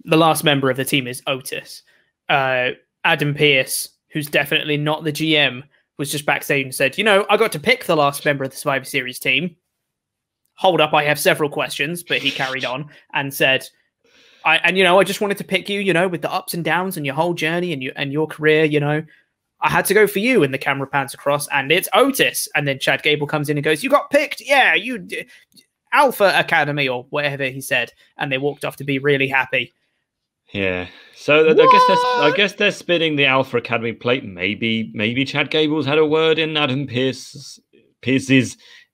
the last member of the team is Otis. Adam Pearce, who's definitely not the GM, was just backstage and said, I got to pick the last member of the Survivor Series team. Hold up, I have several questions, but he carried on and said, I just wanted to pick you, with the ups and downs and your whole journey and your career, I had to go for you. And the camera pans across and it's Otis. And then Chad Gable comes in and goes, you got picked. Yeah, you Alpha Academy or whatever he said. And they walked off to be really happy. Yeah. So I guess they're spinning the Alpha Academy plate. Maybe Chad Gable's had a word in Adam Pearce's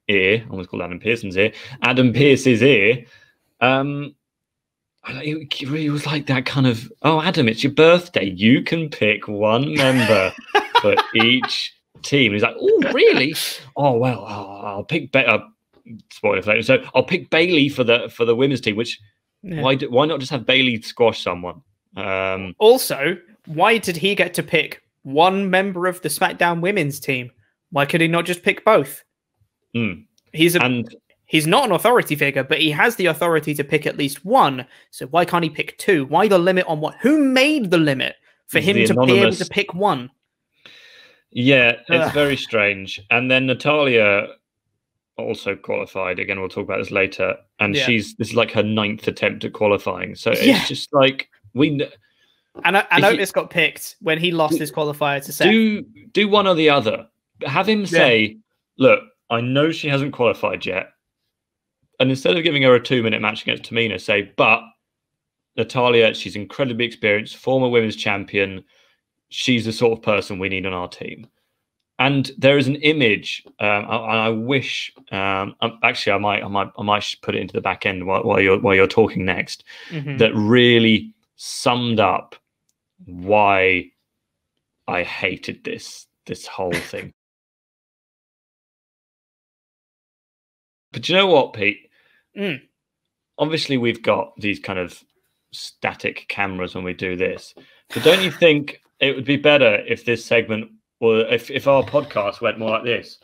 ear. I almost called Adam Pearson's ear. Adam Pearce's ear. It really was like that kind of, oh, Adam, it's your birthday. You can pick one member for each team. He's like, oh, really? Oh, well, I'll pick spoiler alert. So I'll pick Bailey for the women's team. Which why not just have Bailey squash someone? Also, why did he get to pick one member of the SmackDown women's team? Why could he not just pick both? He's not an authority figure, but he has the authority to pick at least one. So why can't he pick two? Why the limit on what? Who made the limit for him to be able to pick one? Yeah, it's very strange. And then Natalya also qualified. Again, we'll talk about this later. And this is like her 9th attempt at qualifying. So it's just like And Otis got picked when he lost his qualifier to Seth. Do one or the other. Have him say, look, I know she hasn't qualified yet. And instead of giving her a 2-minute match against Tamina, say, but Natalya, she's incredibly experienced, former women's champion. She's the sort of person we need on our team. And there is an image, and I wish, actually, I might put it into the back end while you're talking next, that really summed up why I hated this whole thing. But you know what, Pete? Obviously, we've got these kind of static cameras when we do this. But don't you think it would be better if this segment, or if our podcast went more like this?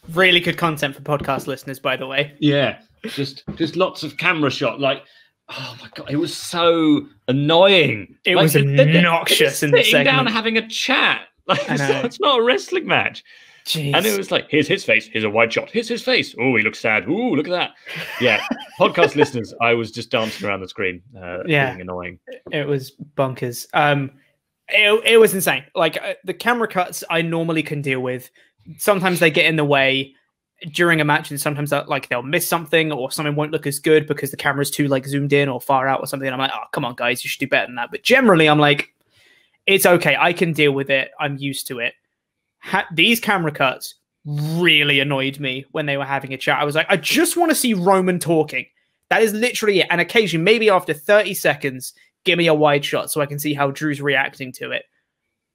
Really good content for podcast listeners, by the way. Yeah, just lots of camera shot. Like, oh my God, it was so annoying. It was obnoxious in the segment. Sitting down having a chat. Like, it's not a wrestling match. Jeez. And it was like, here's his face. Here's a wide shot. Here's his face. Oh, he looks sad. Ooh, look at that. Yeah. Podcast listeners, I was just dancing around the screen. Being annoying. It was bonkers. It was insane. Like, the camera cuts I normally can deal with. Sometimes they get in the way during a match, and sometimes they'll miss something, or something won't look as good because the camera's too zoomed in or far out or something. And I'm like, oh, come on, guys, you should do better than that. But generally, I'm like, it's okay. I can deal with it. I'm used to it. These camera cuts really annoyed me when they were having a chat. I was like, I just want to see Roman talking. That is literally it. And occasionally, maybe after 30 seconds, give me a wide shot so I can see how Drew's reacting to it.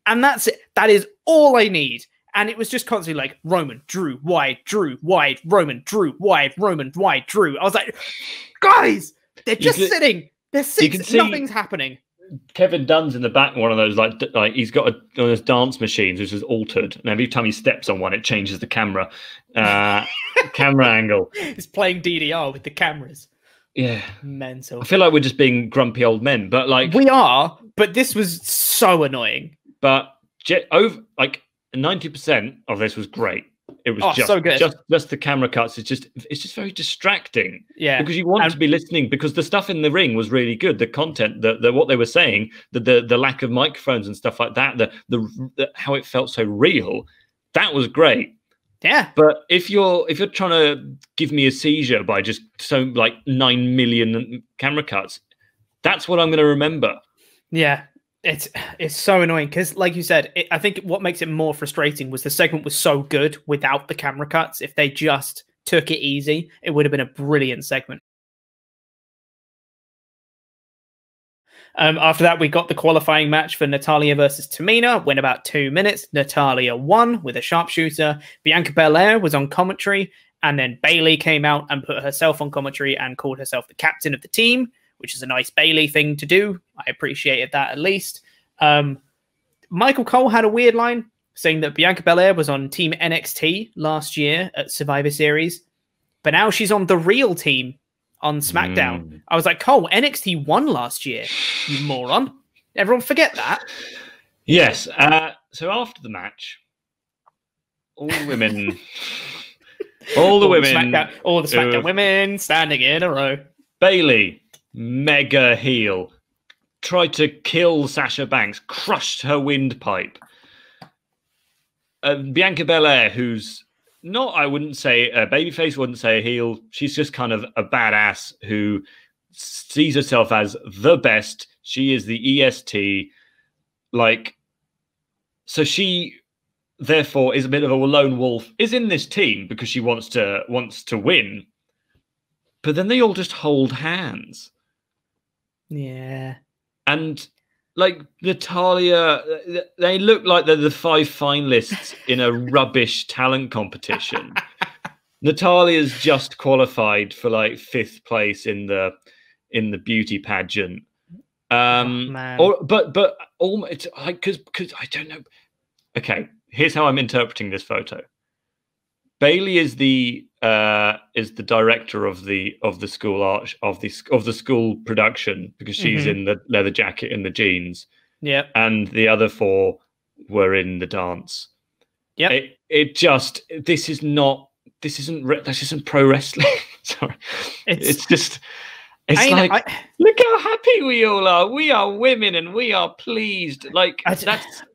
And that's it. That is all I need. And it was just constantly like, Roman, Drew, wide, Roman, Drew, wide, Roman, wide, Drew. I was like, guys, they're just sitting. They're sitting. Nothing's happening. Kevin Dunn's in the back, one of those like he's got one of those dance machines which is altered, and every time he steps on one, it changes the camera angle. He's playing DDR with the cameras. Yeah, mental. I feel like we're just being grumpy old men, but like we are. But this was so annoying. But over 90% of this was great. It was so good. Just the camera cuts. It's just very distracting. Yeah, because you want to be listening, because the stuff in the ring was really good. The content, the what they were saying, the lack of microphones and stuff like that, the how it felt so real, that was great. Yeah. But if you're trying to give me a seizure by just 9 million camera cuts, that's what I'm going to remember. Yeah. It's so annoying because, like you said, I think what makes it more frustrating was the segment was so good without the camera cuts. If they just took it easy, it would have been a brilliant segment. After that, we got the qualifying match for Natalya versus Tamina. Went about 2 minutes. Natalya won with a sharpshooter. Bianca Belair was on commentary, and then Bayley came out and put herself on commentary and called herself the captain of the team, which is a nice Bayley thing to do. I appreciated that at least. Michael Cole had a weird line saying that Bianca Belair was on Team NXT last year at Survivor Series, but now she's on the real team. on SmackDown. I was like, Cole, NXT won last year, you moron. Everyone forget that. Yes. So after the match, all the women... all the SmackDown women standing in a row. Bayley, mega heel, tried to kill Sasha Banks, crushed her windpipe. Bianca Belair, who's not, I wouldn't say a babyface, wouldn't say a heel. She's just kind of a badass who sees herself as the best. She is the EST. Like, so she therefore is a bit of a lone wolf, is in this team because she wants to win. But then they all just hold hands. Yeah. And like Natalya, they look like they're the 5 finalists in a rubbish talent competition. Natalya's just qualified for like 5th place in the beauty pageant. But almost like because I don't know. Okay, here's how I'm interpreting this photo. Bayley is the director of the school art of the school production because she's in the leather jacket and the jeans. Yeah, and the other 4 were in the dance. Yeah, this isn't pro wrestling. Sorry, it's like look how happy we all are. We are women and we are pleased. Like that's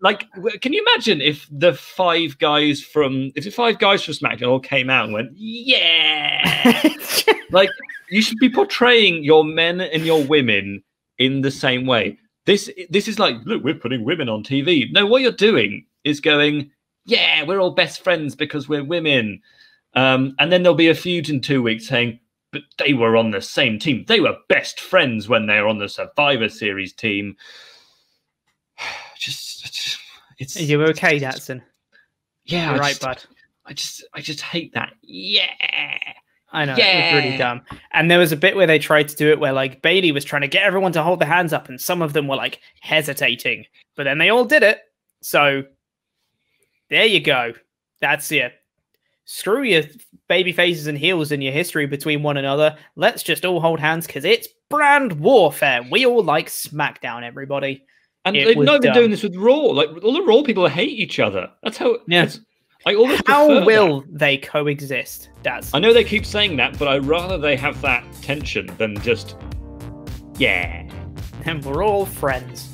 like, can you imagine if the 5 guys from SmackDown all came out and went, yeah, like you should be portraying your men and your women in the same way. This is like, look, we're putting women on TV. No, what you're doing is going, yeah, we're all best friends because we're women. And then there'll be a feud in 2 weeks saying, but they were on the same team. They were best friends when they were on the Survivor Series team. Are you okay, Datson? Yeah, you're right, bud. I just hate that. Yeah, I know, it was really dumb. And there was a bit where they tried to do it where like Bayley was trying to get everyone to hold their hands up, and some of them were like hesitating, but then they all did it. So there you go. That's it. Screw your baby faces and heels and your history between one another. Let's just all hold hands because it's brand warfare. We all like SmackDown, everybody. And they've not been doing this with Raw. Like all the Raw people hate each other. That's how. Yeah. How will they coexist? I know they keep saying that, but I'd rather they have that tension than just, yeah. And we're all friends.